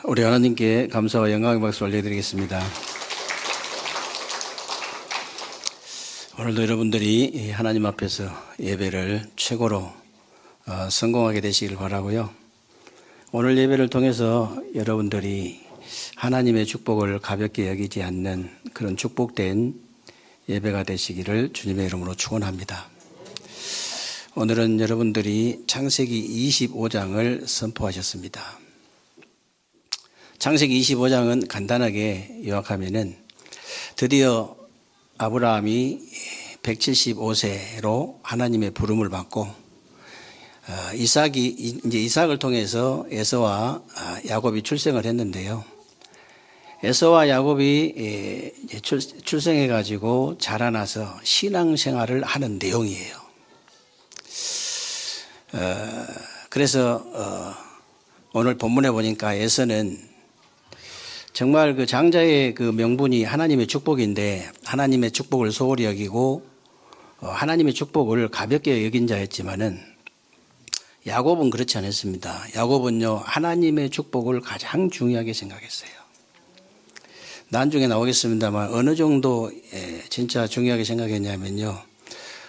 우리 하나님께 감사와 영광의 박수 올려드리겠습니다. 오늘도 여러분들이 하나님 앞에서 예배를 최고로 성공하게 되시길 바라고요. 오늘 예배를 통해서 여러분들이 하나님의 축복을 가볍게 여기지 않는 그런 축복된 예배가 되시기를 주님의 이름으로 축원합니다. 오늘은 여러분들이 창세기 25장을 선포하셨습니다. 창세기 25장은 간단하게 요약하면은 드디어 아브라함이 175세로 하나님의 부름을 받고 이삭을 통해서 에서와 야곱이 출생을 했는데요. 에서와 야곱이 출생해 가지고 자라나서 신앙생활을 하는 내용이에요. 그래서 오늘 본문에 보니까 에서는 정말 그 장자의 그 명분이 하나님의 축복인데 하나님의 축복을 소홀히 여기고 하나님의 축복을 가볍게 여긴 자였지만은 야곱은 그렇지 않았습니다. 야곱은요 하나님의 축복을 가장 중요하게 생각했어요. 나중에 나오겠습니다만 어느 정도 진짜 중요하게 생각했냐면요.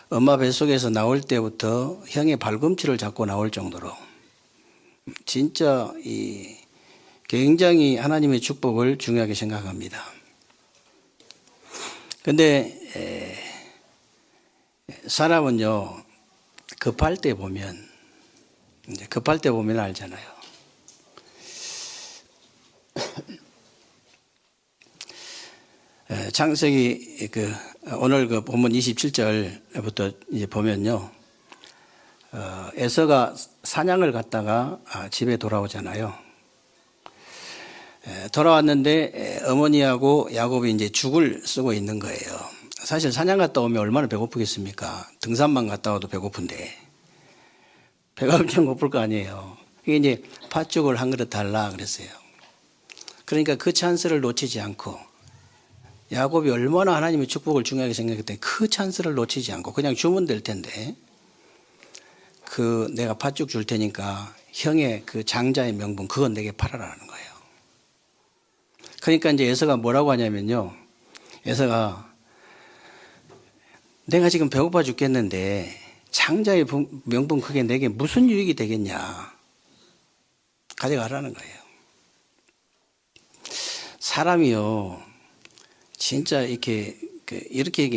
엄마 뱃속에서 나올 때부터 형의 발꿈치를 잡고 나올 정도로 진짜 굉장히 하나님의 축복을 중요하게 생각합니다. 그런데 사람은요 급할 때 보면 알잖아요. 창세기 오늘 그 본문 27절부터 이제 보면요. 에서가 사냥을 갔다가 집에 돌아오잖아요. 돌아왔는데 어머니하고 야곱이 이제 죽을 쓰고 있는 거예요. 사실 사냥 갔다 오면 얼마나 배고프겠습니까? 등산만 갔다 와도 배고픈데 배가 엄청 고플 거 아니에요. 이게 이제 팥죽을 한 그릇 달라 그랬어요. 그러니까 그 찬스를 놓치지 않고 야곱이 얼마나 하나님의 축복을 중요하게 생각했더니 그 찬스를 놓치지 않고 그냥 주면 될 텐데 내가 팥죽 줄 테니까 형의 그 장자의 명분 그건 내게 팔아라는 거예요. 그러니까 이제 에서가 뭐라고 하냐면요. 에서가 내가 지금 배고파 죽겠는데 장자의 명분 그게 내게 무슨 유익이 되겠냐. 가져가라는 거예요. 사람이요. 진짜 이렇게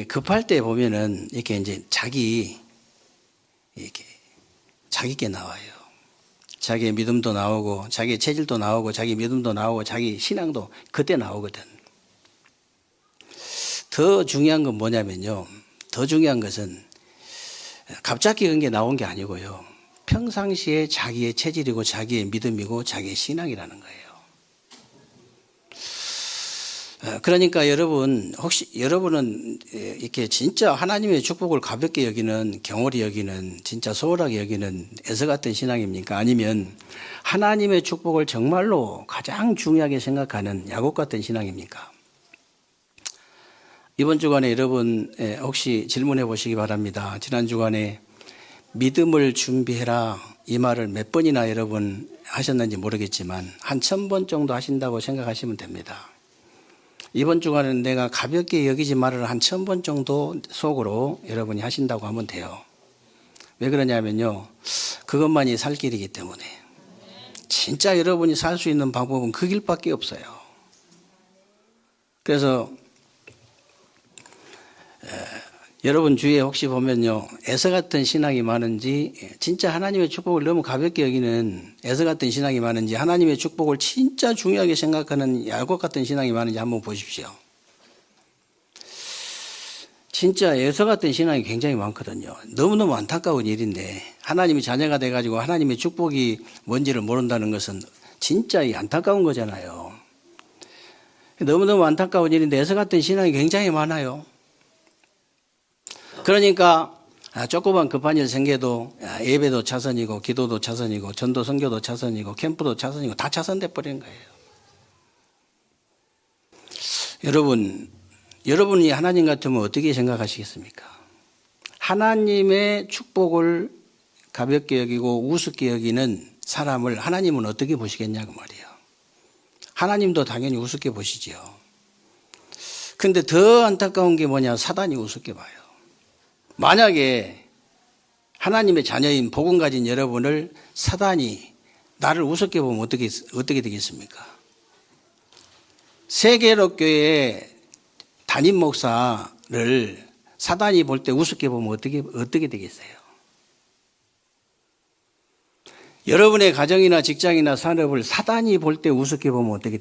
급할 때 보면은 이렇게 이제 자기게 나와요. 자기의 믿음도 나오고 자기의 체질도 나오고 자기 믿음도 나오고 자기 신앙도 그때 나오거든. 더 중요한 건 뭐냐면요. 더 중요한 것은 갑자기 그런 게 나온 게 아니고요. 평상시에 자기의 체질이고 자기의 믿음이고 자기의 신앙이라는 거예요. 그러니까 혹시 여러분은 이렇게 진짜 하나님의 축복을 가볍게 여기는, 경홀히 여기는, 진짜 소홀하게 여기는 에서 같은 신앙입니까? 아니면 하나님의 축복을 정말로 가장 중요하게 생각하는 야곱 같은 신앙입니까? 이번 주간에 여러분 혹시 질문해 보시기 바랍니다. 지난 주간에 믿음을 준비해라 이 말을 몇 번이나 여러분 하셨는지 모르겠지만 한 1000번 정도 하신다고 생각하시면 됩니다. 이번 주간에는 내가 가볍게 여기지 말을 한 1000번 정도 속으로 여러분이 하신다고 하면 돼요. 왜 그러냐면요. 그것만이 살 길이기 때문에. 진짜 여러분이 살 수 있는 방법은 그 길밖에 없어요. 그래서 여러분 주위에 혹시 보면요. 에서 같은 신앙이 많은지 진짜 하나님의 축복을 너무 가볍게 여기는 에서 같은 신앙이 많은지 하나님의 축복을 진짜 중요하게 생각하는 야곱 같은 신앙이 많은지 한번 보십시오. 진짜 에서 같은 신앙이 굉장히 많거든요. 너무너무 안타까운 일인데 하나님이 자녀가 돼가지고 하나님의 축복이 뭔지를 모른다는 것은 진짜 안타까운 거잖아요. 너무너무 안타까운 일인데 에서 같은 신앙이 굉장히 많아요. 그러니까 조그만 급한 일 생겨도 예배도 차선이고 기도도 차선이고 전도 선교도 차선이고 캠프도 차선이고 다 차선돼 버린 거예요. 여러분이 하나님 같으면 어떻게 생각하시겠습니까? 하나님의 축복을 가볍게 여기고 우습게 여기는 사람을 하나님은 어떻게 보시겠냐고 말이에요. 하나님도 당연히 우습게 보시지요. 그런데 더 안타까운 게 뭐냐? 사단이 우습게 봐요. 만약에 하나님의 자녀인 복음 가진 여러분을 사단이 나를 우습게 보면 어떻게 되겠습니까? 세계로교회 담임 목사를 사단이 볼 때 우습게 보면 어떻게 되겠어요? 여러분의 가정이나 직장이나 산업을 사단이 볼 때 우습게 보면 어떻게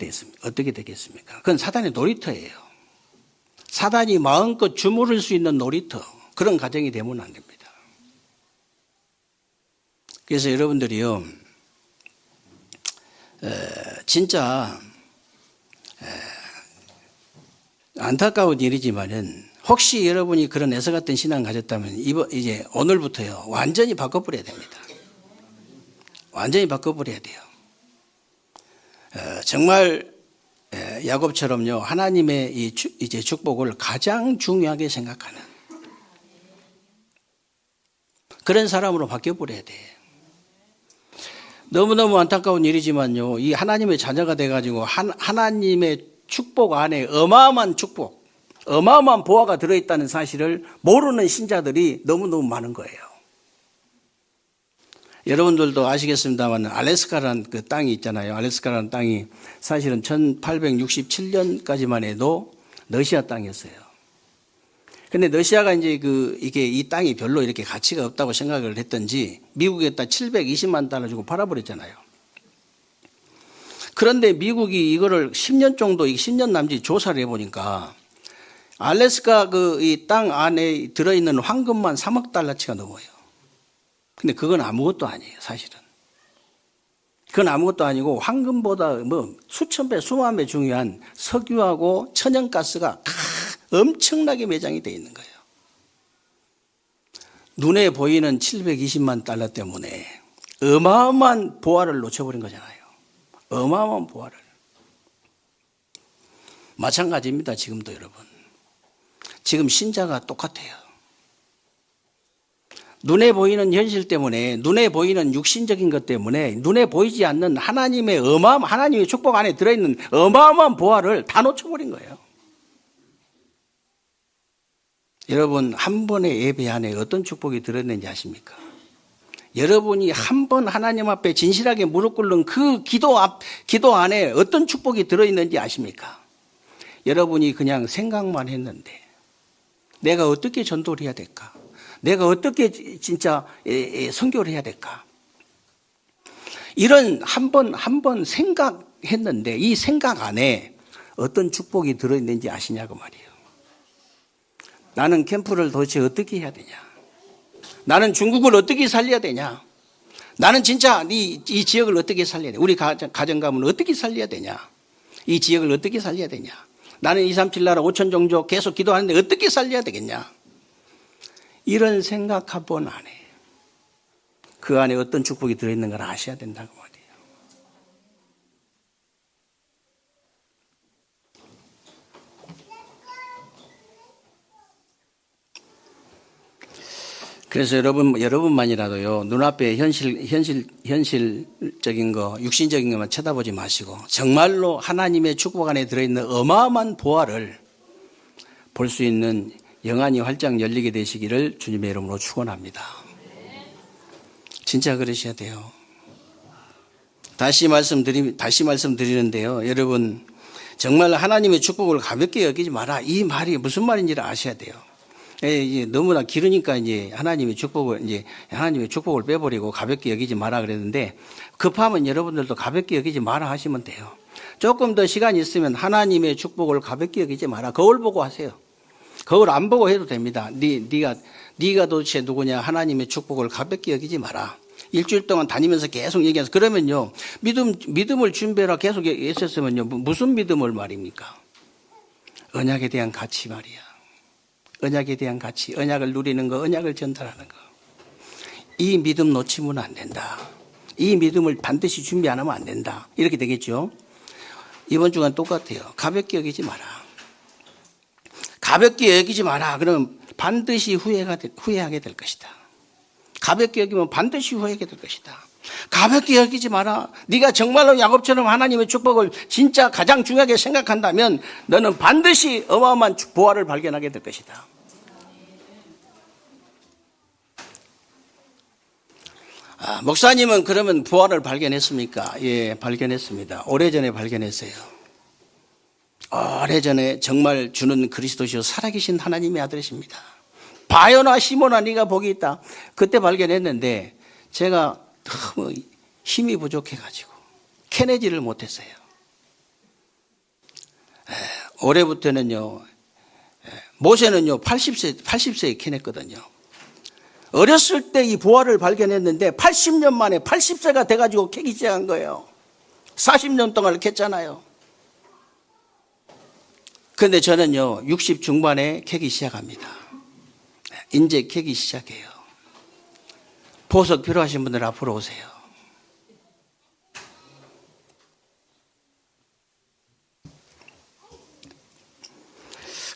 되겠습니까? 그건 사단의 놀이터예요. 사단이 마음껏 주무를 수 있는 놀이터, 그런 가정이 되면 안 됩니다. 그래서 여러분들이요, 진짜 안타까운 일이지만은 혹시 여러분이 그런 애서 같은 신앙 가졌다면 이제 오늘부터요 완전히 바꿔버려야 됩니다. 완전히 바꿔버려야 돼요. 정말 야곱처럼요 하나님의 이제 축복을 가장 중요하게 생각하는 그런 사람으로 바뀌어버려야 돼. 너무너무 안타까운 일이지만요 이 하나님의 자녀가 돼가지고 하나님의 축복 안에 어마어마한 축복, 어마어마한 보화가 들어있다는 사실을 모르는 신자들이 너무너무 많은 거예요. 여러분들도 아시겠습니다만 알래스카라는 그 땅이 있잖아요. 알래스카라는 땅이 사실은 1867년까지만 해도 러시아 땅이었어요. 근데 러시아가 이제 이게 이 땅이 별로 이렇게 가치가 없다고 생각을 했던지 미국에다 720만 달러 주고 팔아버렸잖아요. 그런데 미국이 이거를 10년 정도, 10년 남짓 조사를 해보니까 알래스카 이 땅 안에 들어있는 황금만 3억 달러치가 넘어요. 근데 그건 아무것도 아니에요, 사실은. 그건 아무것도 아니고 황금보다 뭐 수천 배, 수만 배 중요한 석유하고 천연가스가 엄청나게 매장이 되어 있는 거예요. 눈에 보이는 720만 달러 때문에 어마어마한 보화를 놓쳐버린 거잖아요. 어마어마한 보화를. 마찬가지입니다, 지금도 여러분. 지금 신자가 똑같아요. 눈에 보이는 현실 때문에, 눈에 보이는 육신적인 것 때문에, 눈에 보이지 않는 하나님의 축복 안에 들어있는 어마어마한 보화를 다 놓쳐버린 거예요. 여러분, 한 번의 예배 안에 어떤 축복이 들어있는지 아십니까? 여러분이 한 번 하나님 앞에 진실하게 무릎 꿇는 그 기도 안에 어떤 축복이 들어있는지 아십니까? 여러분이 그냥 생각만 했는데, 내가 어떻게 전도를 해야 될까? 내가 어떻게 진짜 선교를 해야 될까? 이런 한 번 생각했는데 이 생각 안에 어떤 축복이 들어있는지 아시냐고 말이에요. 나는 캠프를 도대체 어떻게 해야 되냐? 나는 중국을 어떻게 살려야 되냐? 나는 진짜 이 지역을 어떻게 살려야 되냐? 우리 가정가문을 어떻게 살려야 되냐? 이 지역을 어떻게 살려야 되냐? 나는 237 나라 5천 종족 계속 기도하는데 어떻게 살려야 되겠냐? 이런 생각 한 번 안 해. 그 안에 어떤 축복이 들어있는 걸 아셔야 된다고 말이에요. 그래서 여러분만이라도요, 눈앞에 현실적인 거, 육신적인 것만 쳐다보지 마시고, 정말로 하나님의 축복 안에 들어있는 어마어마한 보화를 볼 수 있는 영안이 활짝 열리게 되시기를 주님의 이름으로 축원합니다. 진짜 그러셔야 돼요. 다시 말씀드리는데요, 여러분, 정말 하나님의 축복을 가볍게 여기지 마라. 이 말이 무슨 말인지를 아셔야 돼요. 너무나 길으니까 하나님의 축복을 빼버리고 가볍게 여기지 마라 그랬는데, 급하면 여러분들도 가볍게 여기지 마라 하시면 돼요. 조금 더 시간이 있으면 하나님의 축복을 가볍게 여기지 마라. 거울 보고 하세요. 거울 안 보고 해도 됩니다. 네가 도대체 누구냐? 하나님의 축복을 가볍게 여기지 마라. 일주일 동안 다니면서 계속 얘기해서, 그러면요, 믿음을 준비해라 계속 했었으면요, 무슨 믿음을 말입니까? 언약에 대한 가치 말이야. 언약에 대한 가치, 언약을 누리는 거, 언약을 전달하는 거. 이 믿음 놓치면 안 된다. 이 믿음을 반드시 준비 안 하면 안 된다. 이렇게 되겠죠. 이번 주간 똑같아요. 가볍게 여기지 마라. 가볍게 여기지 마라. 그러면 반드시 후회하게 될 것이다. 가볍게 여기면 반드시 후회하게 될 것이다. 가볍게 여기지 마라. 네가 정말로 야곱처럼 하나님의 축복을 진짜 가장 중요하게 생각한다면 너는 반드시 어마어마한 보화를 발견하게 될 것이다. 목사님은 그러면 보화를 발견했습니까? 예, 발견했습니다. 오래전에 발견했어요. 오래전에 정말 주는 그리스도시요 살아계신 하나님의 아들이십니다. 바요나 시몬아 네가 복이 있다. 그때 발견했는데 제가 너무 힘이 부족해가지고 캐내지를 못했어요. 올해부터는요, 모세는요 80세에 캐냈거든요. 어렸을 때 이 보화를 발견했는데 80년 만에 80세가 돼가지고 캐기 시작한 거예요. 40년 동안 캤잖아요. 그런데 저는요 60 중반에 캐기 시작합니다. 이제 캐기 시작해요. 보석 필요하신 분들 앞으로 오세요.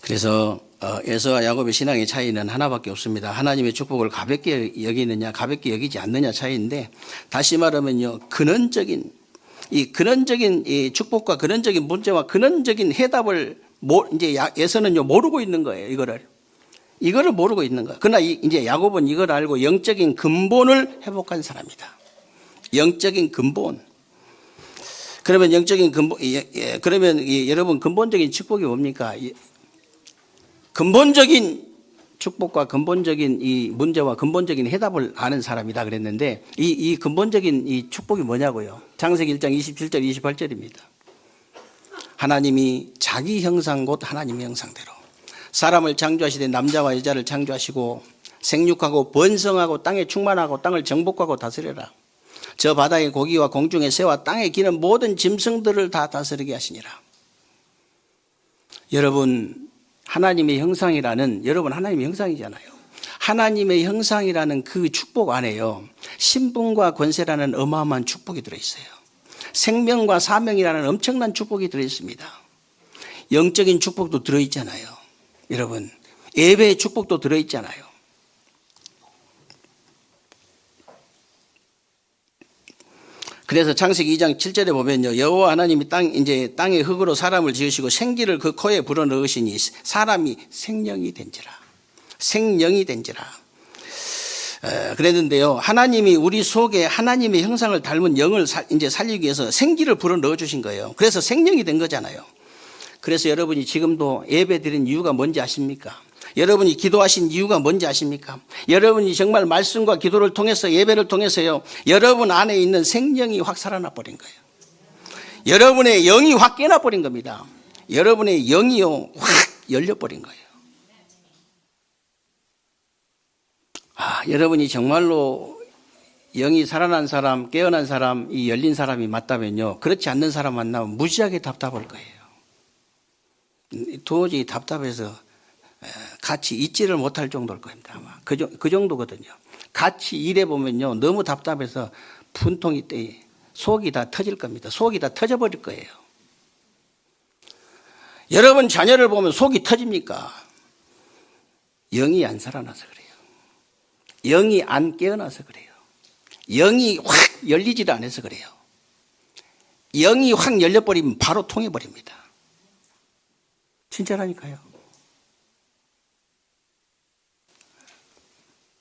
그래서 에서와 야곱의 신앙의 차이는 하나밖에 없습니다. 하나님의 축복을 가볍게 여기느냐 가볍게 여기지 않느냐 차이인데, 다시 말하면요 근원적인 이 축복과 근원적인 문제와 근원적인 해답을 이제 에서는요 모르고 있는 거예요. 이거를 모르고 있는 거예요. 그러나 이제 야곱은 이걸 알고 영적인 근본을 회복한 사람이다. 영적인 근본. 그러면 영적인 근본, 그러면 여러분 근본적인 축복이 뭡니까? 근본적인 축복과 근본적인 이 문제와 근본적인 해답을 아는 사람이다 그랬는데, 이 근본적인 이 축복이 뭐냐고요? 창세기 1장 27절 28절입니다. 하나님이 자기 형상 곧 하나님의 형상대로 사람을 창조하시되 남자와 여자를 창조하시고 생육하고 번성하고 땅에 충만하고 땅을 정복하고 다스려라. 저 바다의 고기와 공중의 새와 땅에 기는 모든 짐승들을 다 다스리게 하시니라. 여러분 하나님의 형상이라는, 여러분 하나님의 형상이잖아요. 하나님의 형상이라는 그 축복 안에요 신분과 권세라는 어마어마한 축복이 들어있어요. 생명과 사명이라는 엄청난 축복이 들어있습니다. 영적인 축복도 들어있잖아요. 여러분 예배의 축복도 들어있잖아요. 그래서 창세기 2장 7절에 보면요, 여호와 하나님이 땅의 흙으로 사람을 지으시고 생기를 그 코에 불어넣으시니 사람이 생명이 된지라. 그랬는데요, 하나님이 우리 속에 하나님의 형상을 닮은 영을 이제 살리기 위해서 생기를 불어넣어 주신 거예요. 그래서 생명이 된 거잖아요. 그래서 여러분이 지금도 예배 드린 이유가 뭔지 아십니까? 여러분이 기도하신 이유가 뭔지 아십니까? 여러분이 정말 말씀과 기도를 통해서, 예배를 통해서요 여러분 안에 있는 생명이 확 살아나 버린 거예요. 여러분의 영이 확 깨나 버린 겁니다. 여러분의 영이요 확 열려 버린 거예요. 여러분이 정말로 영이 살아난 사람, 깨어난 사람, 이 열린 사람이 맞다면요, 그렇지 않는 사람 만나면 무지하게 답답할 거예요. 도저히 답답해서 같이 있지를 못할 정도일 겁니다. 아마 그 정도거든요. 같이 일해보면요 너무 답답해서 분통이 속이 다 터질 겁니다. 속이 다 터져버릴 거예요. 여러분 자녀를 보면 속이 터집니까? 영이 안 살아나서 그래요. 영이 안 깨어나서 그래요. 영이 확 열리지를 않아서 그래요. 영이 확 열려버리면 바로 통해버립니다. 진짜라니까요.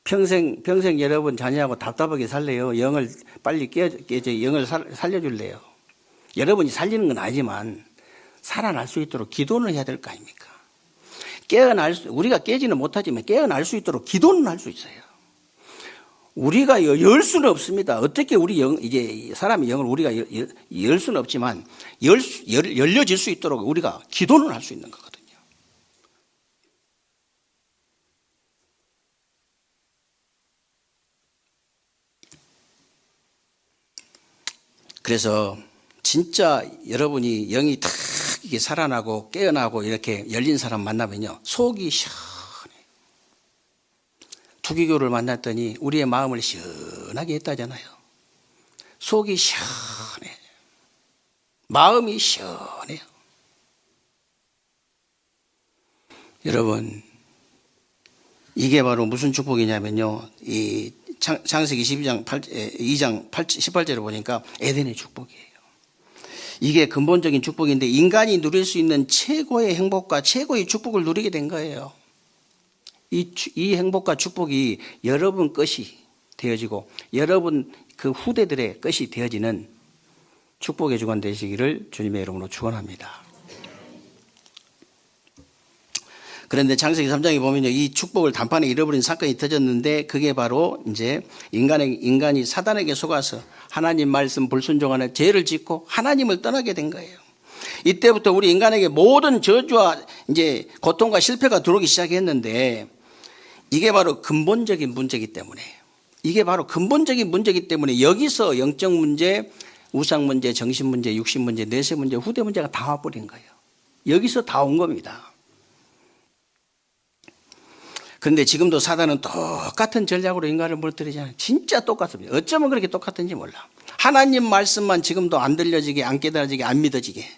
평생 여러분 자녀하고 답답하게 살래요? 영을 빨리 영을 살려줄래요? 여러분이 살리는 건 아니지만 살아날 수 있도록 기도는 해야 될 거 아닙니까? 우리가 깨지는 못하지만 깨어날 수 있도록 기도는 할 수 있어요. 우리가 열 수는 없습니다. 어떻게 이제 사람의 영을 우리가 열 수는 없지만 열려질 수 있도록 우리가 기도는 할 수 있는 거거든요. 그래서 진짜 여러분이 영이 탁 이게 살아나고 깨어나고 이렇게 열린 사람 만나면요 속이 시원해. 투기교를 만났더니 우리의 마음을 시원하게 했다잖아요. 속이 시원해. 마음이 시원해요. 여러분 이게 바로 무슨 축복이냐면요, 이 창세기 2장 18절을 보니까 에덴의 축복이에요. 이게 근본적인 축복인데 인간이 누릴 수 있는 최고의 행복과 최고의 축복을 누리게 된 거예요. 이 행복과 축복이 여러분 것이 되어지고 여러분 그 후대들의 것이 되어지는 축복의 주관 되시기를 주님의 이름으로 축원합니다. 그런데 창세기 3장에 보면요, 이 축복을 단판에 잃어버린 사건이 터졌는데 그게 바로 이제 인간이 사단에게 속아서 하나님 말씀 불순종하는 죄를 짓고 하나님을 떠나게 된 거예요. 이때부터 우리 인간에게 모든 저주와 이제 고통과 실패가 들어오기 시작했는데 이게 바로 근본적인 문제이기 때문에 여기서 영적 문제, 우상 문제, 정신 문제, 육신 문제, 내세 문제, 후대 문제가 다 와버린 거예요. 여기서 다 온 겁니다. 그런데 지금도 사단은 똑같은 전략으로 인간을 무너뜨리잖아요. 진짜 똑같습니다. 어쩌면 그렇게 똑같은지 몰라. 하나님 말씀만 지금도 안 들려지게, 안 깨달아지게, 안 믿어지게.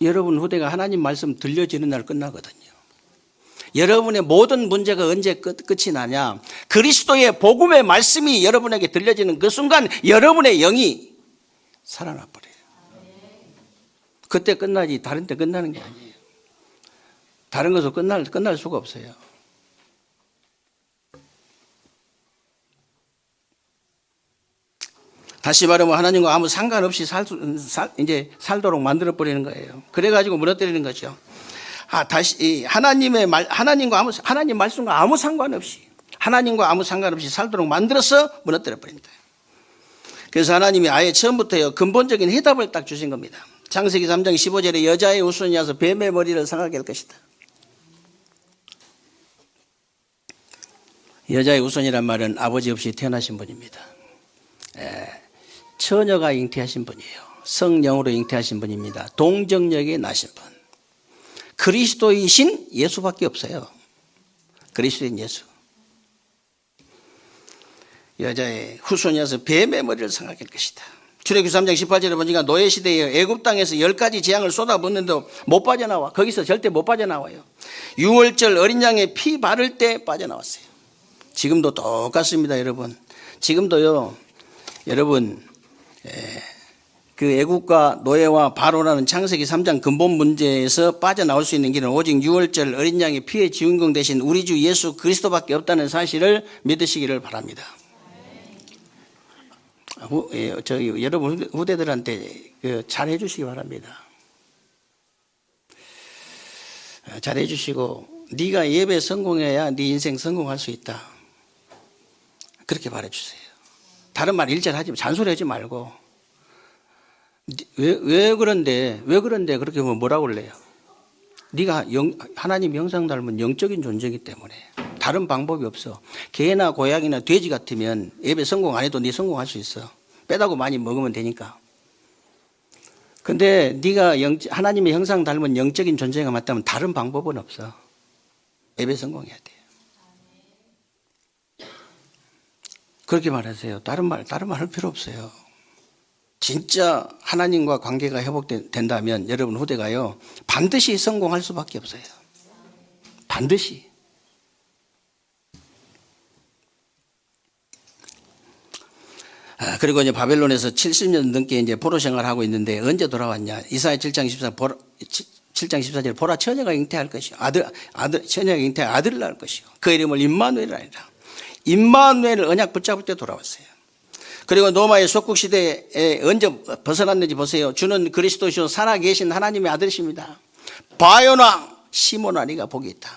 여러분 후대가 하나님 말씀 들려지는 날 끝나거든요. 여러분의 모든 문제가 언제 끝이 나냐? 그리스도의 복음의 말씀이 여러분에게 들려지는 그 순간 여러분의 영이 살아나 버려요. 그때 끝나지 다른 때 끝나는 게 아니에요. 다른 것으로 끝날 수가 없어요. 다시 말하면 하나님과 아무 상관없이 이제 살도록 만들어버리는 거예요. 그래가지고 무너뜨리는 거죠. 하나님 말씀과 아무 상관없이 살도록 만들어서 무너뜨려버린다. 그래서 하나님이 아예 처음부터요, 근본적인 해답을 딱 주신 겁니다. 창세기 3장 15절에 여자의 후손이 와서 뱀의 머리를 상하게 할 것이다. 여자의 후손이란 말은 아버지 없이 태어나신 분입니다. 처녀가 잉태하신 분이에요. 성령으로 잉태하신 분입니다. 동정력에 나신 분. 그리스도이신 예수밖에 없어요. 그리스도인 예수. 여자의 후손이어서 뱀의 머리를 상하게 할 것이다. 출애굽기 3장 18절에 보니까 노예 시대에 애굽 땅에서 10가지 재앙을 쏟아붓는데도 못 빠져나와. 거기서 절대 못 빠져나와요. 6월절 어린 양의 피 바를 때 빠져나왔어요. 지금도 똑같습니다, 여러분. 지금도요, 여러분, 그 애국과 노예와 바로라는 창세기 3장 근본 문제에서 빠져나올 수 있는 길은 오직 6월절 어린 양의 피의 주인공 대신 우리 주 예수 그리스도밖에 없다는 사실을 믿으시기를 바랍니다. 여러분 후대들한테 잘 해주시기 바랍니다. 잘 해주시고 네가 예배 성공해야 네 인생 성공할 수 있다. 그렇게 말해주세요. 다른 말 일절하지 잔소리하지 말고 왜 그런데 그렇게 뭐라고 그래요? 네가 하나님 형상 닮은 영적인 존재이기 때문에 다른 방법이 없어. 개나 고양이나 돼지 같으면 예배 성공 안 해도 네 성공할 수 있어. 빼다고 많이 먹으면 되니까. 근데 네가 하나님의 형상 닮은 영적인 존재가 맞다면 다른 방법은 없어. 예배 성공해야 돼. 그렇게 말하세요. 다른 말 할 필요 없어요. 진짜 하나님과 관계가 회복된다면 여러분 후대가요, 반드시 성공할 수밖에 없어요. 반드시. 그리고 이제 바벨론에서 70년 넘게 이제 포로 생활을 하고 있는데 언제 돌아왔냐? 이사야 7장 14절 보라 처녀가 잉태할 것이요. 처녀가 잉태할 아들을 낳을 것이요. 그 이름을 임마누엘이라 하리라. 임마누엘을 언약 붙잡을 때 돌아왔어요. 그리고 노마의 속국시대에 언제 벗어났는지 보세요. 주는 그리스도시요 살아계신 하나님의 아들이십니다. 바요나 시몬아 네가 복이 있다.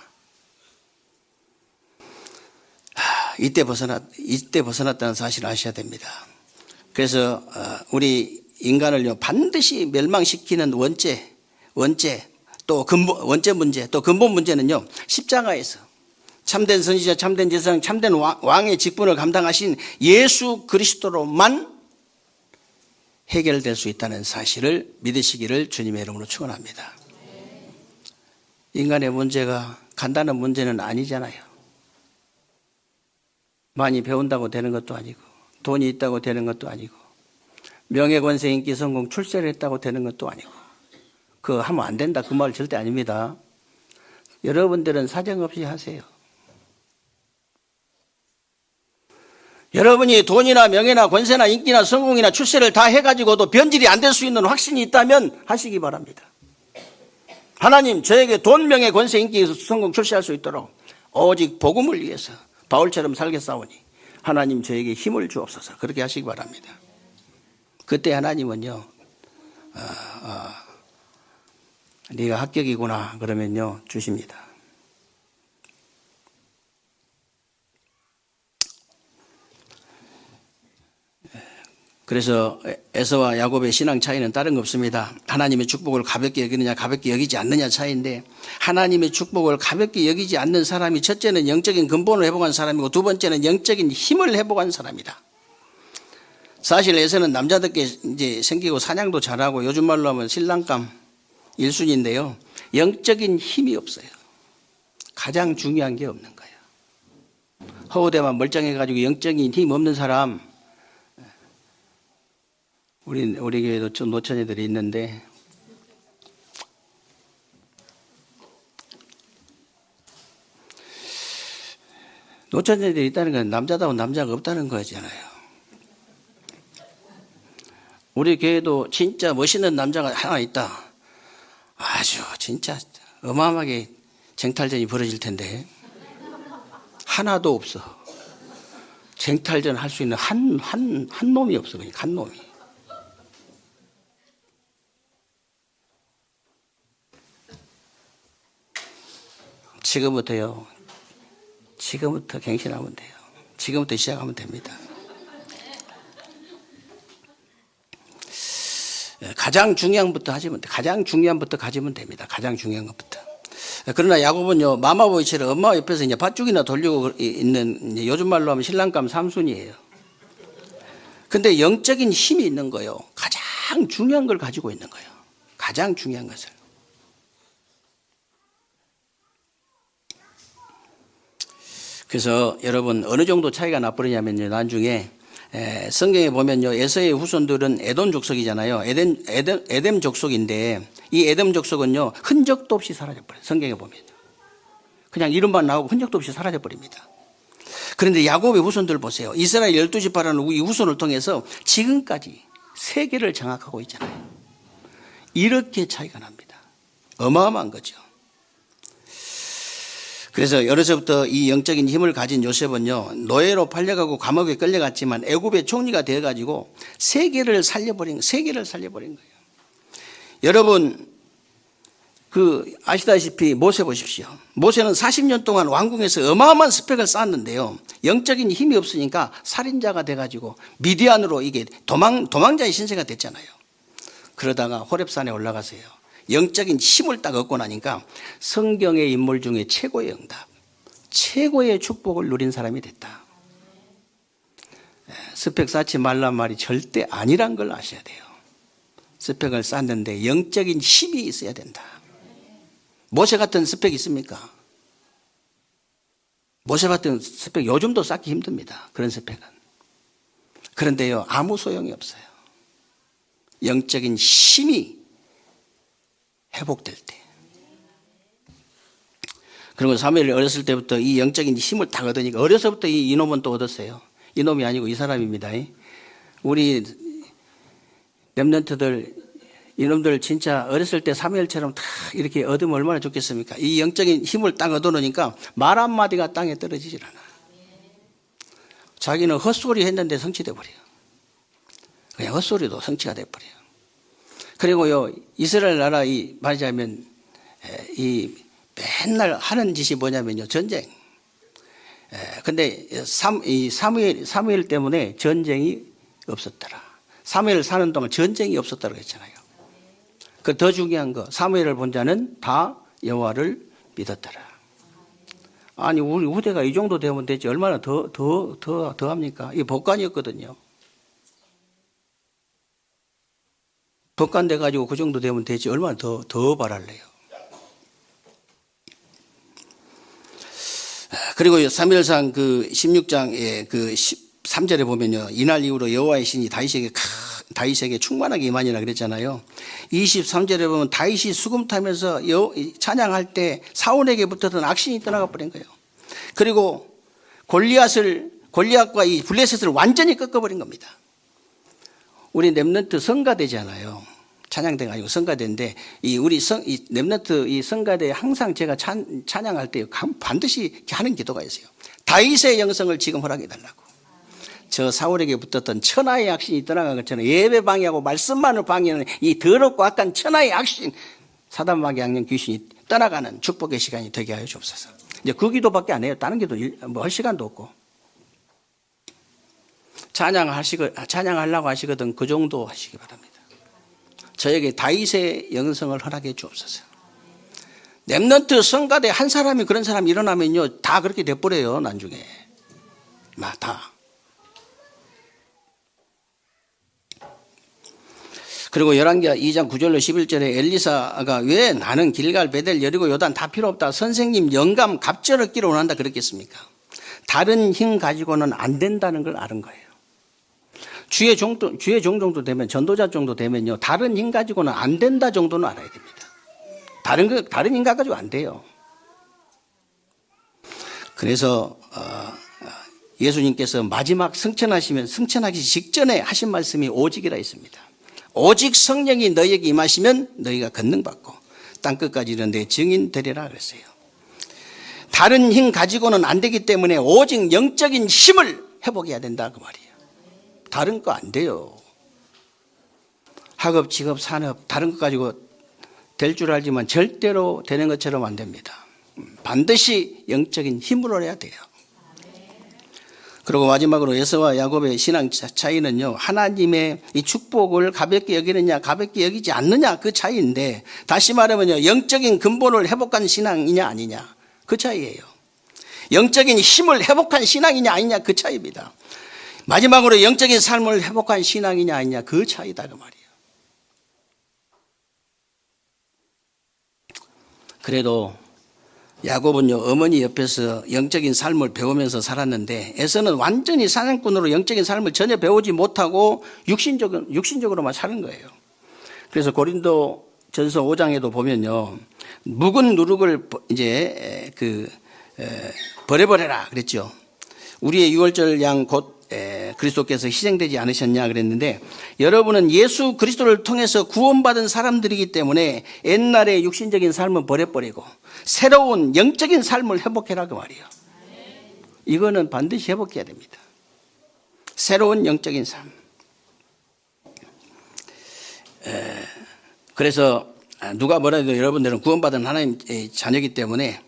이때 벗어났다는 사실을 아셔야 됩니다. 그래서 우리 인간을요 반드시 멸망시키는 원죄 또 원죄 문제 또 근본 문제는요 십자가에서 참된 선지자, 참된 제사장, 참된 왕의 직분을 감당하신 예수 그리스도로만 해결될 수 있다는 사실을 믿으시기를 주님의 이름으로 축원합니다. 인간의 문제가 간단한 문제는 아니잖아요. 많이 배운다고 되는 것도 아니고 돈이 있다고 되는 것도 아니고 명예, 권세, 인기, 성공, 출세를 했다고 되는 것도 아니고 그거 하면 안 된다 그 말 절대 아닙니다. 여러분들은 사정없이 하세요. 여러분이 돈이나 명예나 권세나 인기나 성공이나 출세를 다 해가지고도 변질이 안 될 수 있는 확신이 있다면 하시기 바랍니다. 하나님, 저에게 돈, 명예, 권세, 인기, 성공, 출세할 수 있도록 오직 복음을 위해서 바울처럼 살겠사오니 하나님 저에게 힘을 주옵소서. 그렇게 하시기 바랍니다. 그때 하나님은요, 네가 합격이구나 그러면요 주십니다. 그래서 에서와 야곱의 신앙 차이는 다른 거 없습니다. 하나님의 축복을 가볍게 여기느냐 가볍게 여기지 않느냐 차이인데, 하나님의 축복을 가볍게 여기지 않는 사람이 첫째는 영적인 근본을 회복한 사람이고 두 번째는 영적인 힘을 회복한 사람이다. 사실 에서는 남자답게 이제 생기고 사냥도 잘하고 요즘 말로 하면 신랑감 1순위인데요. 영적인 힘이 없어요. 가장 중요한 게 없는 거예요. 허우대만 멀쩡해가지고 영적인 힘 없는 사람, 우리 교회도 좀 노처녀들이 있는데 노처녀들이 있다는 건 남자다운 남자가 없다는 거잖아요. 우리 교회도 진짜 멋있는 남자가 하나 있다. 아주 진짜 어마어마하게 쟁탈전이 벌어질 텐데 하나도 없어. 쟁탈전 할 수 있는 한 놈이 없어. 그냥 한 놈이. 지금부터요. 지금부터 갱신하면 돼요. 지금부터 시작하면 됩니다. 가장 중요한 것부터 하시면 돼. 가장 중요한 것부터 가지면 됩니다. 가장 중요한 것부터. 그러나 야곱은요, 마마보이처럼 엄마 옆에서 이제 밧줄이나 돌리고 있는, 이제 요즘 말로 하면 신랑감 3순이에요. 근데 영적인 힘이 있는 거예요. 가장 중요한 걸 가지고 있는 거예요. 가장 중요한 것을. 그래서 여러분 어느 정도 차이가 나버리냐면요, 나중에 성경에 보면요, 에서의 후손들은 에돔 족속이잖아요. 에덴 족속인데 이 에돔 족속은요 흔적도 없이 사라져버려요. 성경에 보면요, 그냥 이름만 나오고 흔적도 없이 사라져버립니다. 그런데 야곱의 후손들 보세요. 이스라엘 12지파라는 이 후손을 통해서 지금까지 세계를 장악하고 있잖아요. 이렇게 차이가 납니다. 어마어마한 거죠. 그래서 어려서부터 이 영적인 힘을 가진 요셉은요, 노예로 팔려가고 감옥에 끌려갔지만 애굽의 총리가 되어가지고 세계를 살려버린 거예요. 여러분, 아시다시피 모세 보십시오. 모세는 40년 동안 왕궁에서 어마어마한 스펙을 쌓았는데요, 영적인 힘이 없으니까 살인자가 돼가지고 미디안으로 이게 도망자의 신세가 됐잖아요. 그러다가 호렙산에 올라가서요, 영적인 힘을 딱 얻고 나니까 성경의 인물 중에 최고의 응답, 최고의 축복을 누린 사람이 됐다. 스펙 쌓지 말란 말이 절대 아니란 걸 아셔야 돼요. 스펙을 쌓는데 영적인 힘이 있어야 된다. 모세 같은 스펙 있습니까? 모세 같은 스펙 요즘도 쌓기 힘듭니다. 그런 스펙은. 그런데요, 아무 소용이 없어요. 영적인 힘이 회복될 때. 그리고 사무엘이 어렸을 때부터 이 영적인 힘을 다 얻으니까 어려서부터 이놈은 또 얻었어요. 이놈이 아니고 이 사람입니다. 우리 렘넌트들, 이놈들 진짜 어렸을 때 사무엘처럼 다 이렇게 얻으면 얼마나 좋겠습니까? 이 영적인 힘을 딱 얻어놓으니까 말 한마디가 땅에 떨어지질 않아. 자기는 헛소리 했는데 성취돼 버려요. 그냥 헛소리도 성취가 돼 버려요. 그리고요, 이스라엘 나라 말하자면 맨날 하는 짓이 뭐냐면요, 전쟁. 근데 사무엘 때문에 전쟁이 없었더라. 사무엘 사는 동안 전쟁이 없었다고 했잖아요. 그 더 중요한 거, 사무엘을 본 자는 다 여호와를 믿었더라. 아니, 우리 후대가 이 정도 되면 되지 얼마나 더 합니까? 이게 복간이었거든요. 법관 돼가지고 그 정도 되면 되지 얼마나 더 바랄래요. 그리고 사무엘상 16장의 13절에 보면요, 이날 이후로 여호와의 신이 다윗에게 충만하게 임하니라 그랬잖아요. 23절에 보면 다윗이 수금 타면서 찬양할 때 사울에게 붙었던 악신이 떠나가 버린 거예요. 그리고 골리앗을 골리앗과 이 블레셋을 완전히 꺾어버린 겁니다. 우리 렘넌트 성가대잖아요. 찬양대가 아니고 성가대인데 이 렘넌트 이 성가대에 항상 제가 찬양할 때 반드시 하는 기도가 있어요. 다윗의 영성을 지금 허락해 달라고. 저 사울에게 붙었던 천하의 악신이 떠나간 것처럼 예배 방해하고 말씀만을 방해하는 이 더럽고 악한 천하의 악신, 사단마귀 악령 귀신이 떠나가는 축복의 시간이 되게 하여 주옵소서. 이제 그 기도밖에 안 해요. 다른 기도 뭐 할 시간도 없고. 찬양하려고 하시거든 그 정도 하시기 바랍니다. 저에게 다윗의 영성을 허락해 주옵소서. 렘넌트 성가대 한 사람이 그런 사람이 일어나면요 다 그렇게 돼버려요. 나중에 다. 그리고 열왕기하 2장 9절로 11절에 엘리사가 왜 나는 길갈, 베델, 여리고, 요단 다 필요 없다. 선생님 영감 갑절 얻기를 원한다 그랬겠습니까? 다른 힘 가지고는 안 된다는 걸 아는 거예요. 주의 종 정도 되면, 전도자 정도 되면요 다른 힘 가지고는 안 된다 정도는 알아야 됩니다. 다른 힘 가지고 안 돼요. 그래서 예수님께서 마지막 승천하기 직전에 하신 말씀이 오직이라 있습니다. 오직 성령이 너희에게 임하시면 너희가 권능받고 땅끝까지 이르는 내 증인 되리라 그랬어요. 다른 힘 가지고는 안 되기 때문에 오직 영적인 힘을 회복해야 된다 그 말이에요. 다른 거 안 돼요. 학업, 직업, 산업 다른 거 가지고 될 줄 알지만 절대로 되는 것처럼 안 됩니다. 반드시 영적인 힘으로 해야 돼요. 그리고 마지막으로 에서와 야곱의 신앙 차이는요 하나님의 이 축복을 가볍게 여기느냐 가볍게 여기지 않느냐 그 차이인데, 다시 말하면요 영적인 근본을 회복한 신앙이냐 아니냐 그 차이예요. 영적인 힘을 회복한 신앙이냐 아니냐 그 차이입니다. 마지막으로 영적인 삶을 회복한 신앙이냐 아니냐 그 차이다 그 말이에요. 그래도 야곱은요 어머니 옆에서 영적인 삶을 배우면서 살았는데 에서는 완전히 사냥꾼으로 영적인 삶을 전혀 배우지 못하고 육신적으로만 사는 거예요. 그래서 고린도 전서 5장에도 보면요 묵은 누룩을 이제 버려버려라 그랬죠. 우리의 유월절 양 곧 그리스도께서 희생되지 않으셨냐 그랬는데, 여러분은 예수 그리스도를 통해서 구원받은 사람들이기 때문에 옛날의 육신적인 삶은 버려버리고 새로운 영적인 삶을 회복해라 그 말이에요. 이거는 반드시 회복해야 됩니다. 새로운 영적인 삶. 그래서 누가 뭐라 해도 여러분들은 구원받은 하나님의 자녀이기 때문에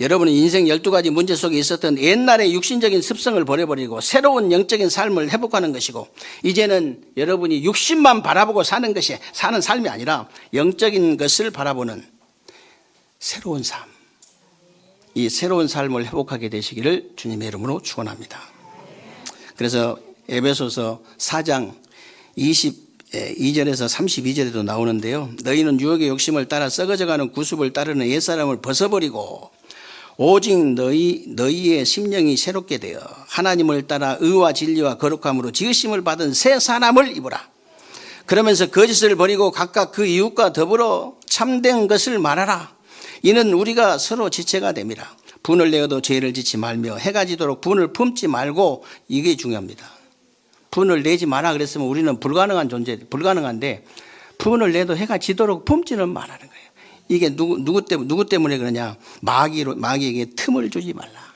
여러분은 인생 12가지 문제 속에 있었던 옛날의 육신적인 습성을 버려버리고 새로운 영적인 삶을 회복하는 것이고, 이제는 여러분이 육신만 바라보고 사는 삶이 아니라 영적인 것을 바라보는 새로운 삶, 이 새로운 삶을 회복하게 되시기를 주님의 이름으로 축원합니다. 그래서 에베소서 4장 22절에서 32절에도 나오는데요, 너희는 유혹의 욕심을 따라 썩어져가는 구습을 따르는 옛사람을 벗어버리고 오직 너희의 심령이 새롭게 되어 하나님을 따라 의와 진리와 거룩함으로 지으심을 받은 새 사람을 입으라. 그러면서 거짓을 버리고 각각 그 이웃과 더불어 참된 것을 말하라. 이는 우리가 서로 지체가 됨이라. 분을 내어도 죄를 짓지 말며 해가 지도록 분을 품지 말고, 이게 중요합니다. 분을 내지 마라 그랬으면 우리는 불가능한데 분을 내도 해가 지도록 품지는 말라는 거예요. 이게 누구 때문에 그러냐? 마귀에게 틈을 주지 말라.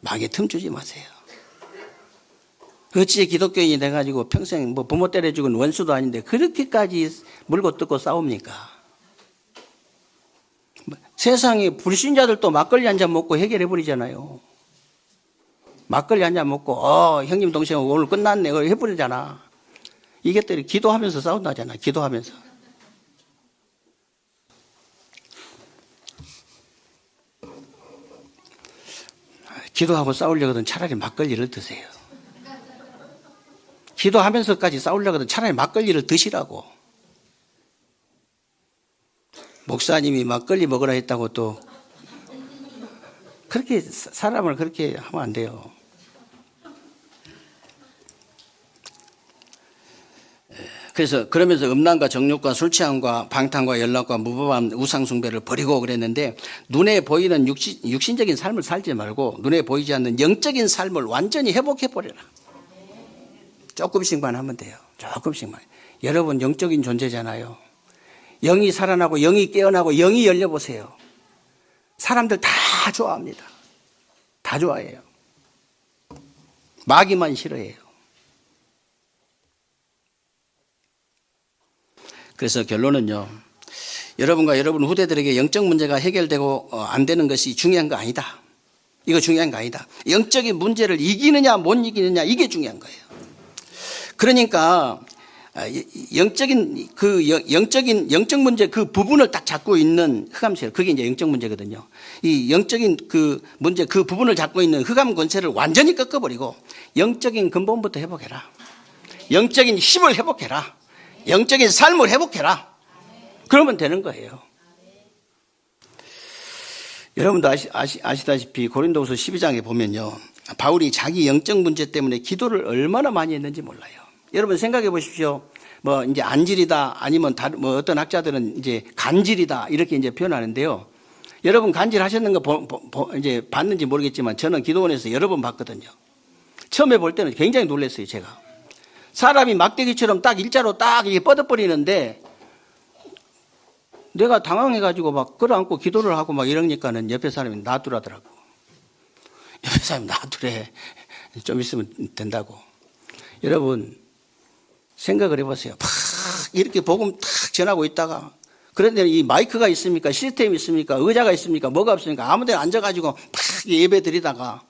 마귀에 틈 주지 마세요. 어찌 기독교인이 돼가지고 평생 뭐 부모 때려 죽은 원수도 아닌데 그렇게까지 물고 뜯고 싸웁니까? 세상에 불신자들도 막걸리 한 잔 먹고 해결해 버리잖아요. 막걸리 한 잔 먹고 형님 동생 오늘 끝났네 그걸 해버리잖아. 이것들이 기도하면서 싸운다잖아. 기도하면서. 기도하고 싸우려거든 차라리 막걸리를 드세요. 기도하면서까지 싸우려거든 차라리 막걸리를 드시라고. 목사님이 막걸리 먹으라 했다고 또 그렇게 사람을 그렇게 하면 안 돼요. 그래서 그러면서 음란과 정욕과 술 취함과 방탕과 연락과 무법한 우상 숭배를 버리고 그랬는데 눈에 보이는 육신적인 삶을 살지 말고 눈에 보이지 않는 영적인 삶을 완전히 회복해 버려라. 조금씩만 하면 돼요. 조금씩만. 여러분 영적인 존재잖아요. 영이 살아나고 영이 깨어나고 영이 열려보세요. 사람들 다 좋아합니다. 다 좋아해요. 마귀만 싫어해요. 그래서 결론은요, 여러분과 여러분 후대들에게 영적 문제가 해결되고 안 되는 것이 중요한 거 아니다. 이거 중요한 거 아니다. 영적인 문제를 이기느냐 못 이기느냐 이게 중요한 거예요. 그러니까 영적 문제 그 부분을 딱 잡고 있는 흑암세력, 그게 이제 영적 문제거든요. 이 영적인 그 문제 그 부분을 잡고 있는 흑암 권세를 완전히 꺾어버리고 영적인 근본부터 회복해라. 영적인 힘을 회복해라. 영적인 삶을 회복해라. 그러면 되는 거예요. 여러분도 아시다시피 고린도후서 12장에 보면요, 바울이 자기 영적 문제 때문에 기도를 얼마나 많이 했는지 몰라요. 여러분 생각해 보십시오. 뭐 이제 안질이다 아니면 뭐 어떤 학자들은 이제 간질이다 이렇게 이제 표현하는데요. 여러분 간질하셨는 거 이제 봤는지 모르겠지만 저는 기도원에서 여러 번 봤거든요. 처음에 볼 때는 굉장히 놀랐어요, 제가. 사람이 막대기처럼 딱 일자로 딱 이게 뻗어버리는데 내가 당황해가지고 막 끌어안고 기도를 하고 막 이러니까는 옆에 사람이 놔두라더라고. 옆에 사람이 놔두래. 좀 있으면 된다고. 여러분 생각을 해보세요. 팍 이렇게 복음 탁 전하고 있다가 그런데 이 마이크가 있습니까? 시스템이 있습니까? 의자가 있습니까? 뭐가 없습니까? 아무 데나 앉아가지고 팍 예배 드리다가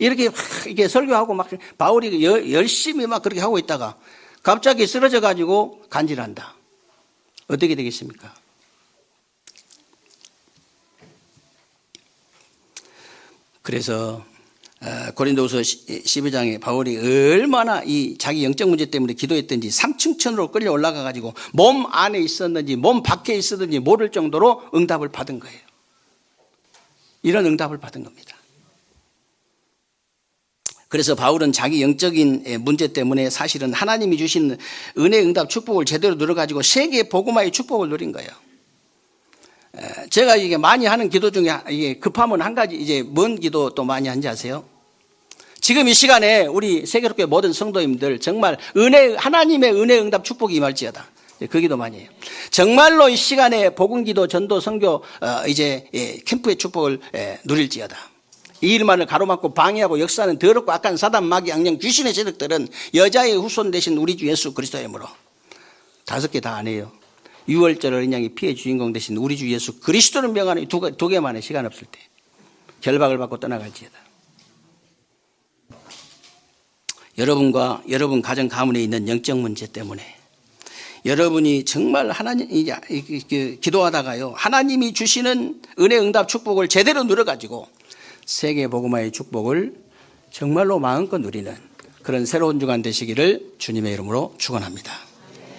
이렇게 이렇게 설교하고 막 바울이 열심히 막 그렇게 하고 있다가 갑자기 쓰러져 가지고 간질한다. 어떻게 되겠습니까? 그래서 고린도후서 12장에 바울이 얼마나 이 자기 영적 문제 때문에 기도했던지 3층천으로 끌려 올라가 가지고 몸 안에 있었는지 몸 밖에 있었는지 모를 정도로 응답을 받은 거예요. 이런 응답을 받은 겁니다. 그래서 바울은 자기 영적인 문제 때문에 사실은 하나님이 주신 은혜 응답 축복을 제대로 누려가지고 세계 복음화의 축복을 누린 거예요. 제가 이게 많이 하는 기도 중에 이게 급하면 한 가지 이제 뭔 기도 또 많이 한지 아세요? 지금 이 시간에 우리 세계롭게 모든 성도님들 정말 하나님의 은혜 응답 축복이 임할지어다. 그 기도 많이 해요. 정말로 이 시간에 복음 기도 전도 선교 이제 캠프의 축복을 누릴지어다. 이 일만을 가로막고 방해하고 역사하는 더럽고 악한 사단 마귀 악령 귀신의 세력들은 여자의 후손 되신 우리 주 예수 그리스도의 이름으로 5개 다 안 해요. 6월절 어린 양이 피의 주인공 되신 우리 주 예수 그리스도를 명하는 두 개만의 시간 없을 때 결박을 받고 떠나갈지어다. 여러분과 여러분 가정 가문에 있는 영적 문제 때문에 여러분이 정말 하나님 기도하다가요 하나님이 주시는 은혜 응답 축복을 제대로 누려가지고 세계 복음화의 축복을 정말로 마음껏 누리는 그런 새로운 주간 되시기를 주님의 이름으로 축원합니다.